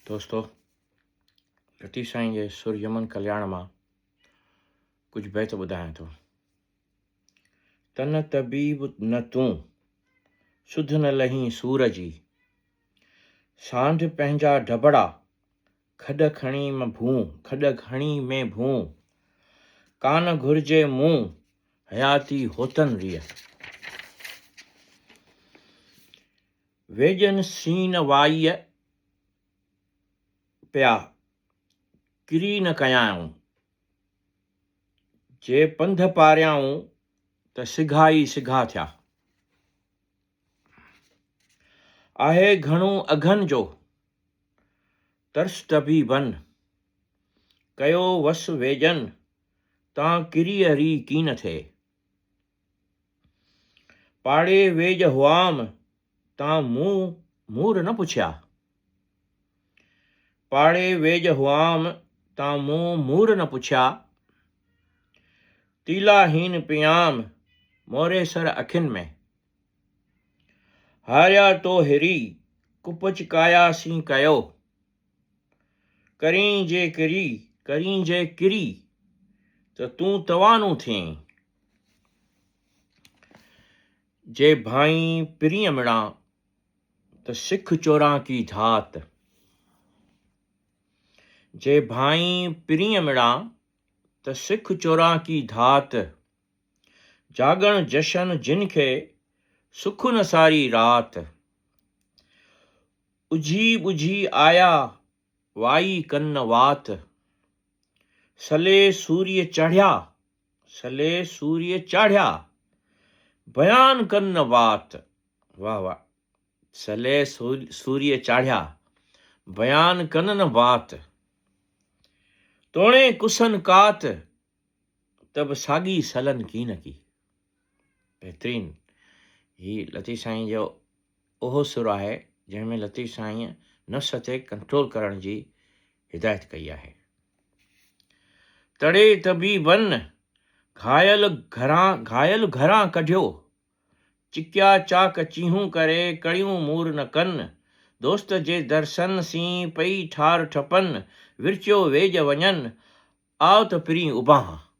दोस्तों, लतीफ़ साईं जे सुर यमन कल्याण मां कुझु बैत ॿुधायां थो। तन तबीब न तूं, सुध न लहीं सूर जी, सांढ पंहिंजा ढबड़ा, खॾ खणी में भूं, कान घुरिजे मूं, हयाती होतन रिय। वेजन सीन वाईअ पिया, किरी न कयाऊं, जे पंध पारियाऊं त सिघा ई सिघा थिया। आहे घणो अघन जो, तरस तबीबन, कयो वस वेजन, तां किरी हरी कीन थे। पाड़े वेज हुआम, तां मूर न पुछिया, पाड़े वेज हुआम, तां मूर न पुछिया, तीलाहीन पियाम, मोरे सर अखिन में, हारिया तो हिरी, कुपच कायासीं कयो, करीं जे किरी, त तूं तवानू थीं। जे भाई पिरीं मिड़ा, त सिख चोरां की धात, जे भाई पिरीं मिड़ा, त सिख चोरां की धात, जागण जशन जिन खे, सुख न सारी रात, उझी आया, वाई कन्न वात, सले सूर्य चाढ़िया, बयान कन्न वात। वाह वाह। सले सूर्य चाढ़िया, बयान कन्न वात, तोणे कुसन कात, तब सागी सलन की न की। बहितरीन। ही लतीफ़ साईं जो उहो सुर आहे जंहिंमें लतीफ़ साईं नफ़्स ते कंट्रोल करण जी हिदायत कई आहे। तड़े तबीबन, घायल घरां कढियो, चिकिया चाक चीहूं करे, कड़ियूं मूर न कन, दोस्त जे दर्शन सीं पई ठार ठपन, विरचियो वेज वञन, आओ त पिरीं उबां।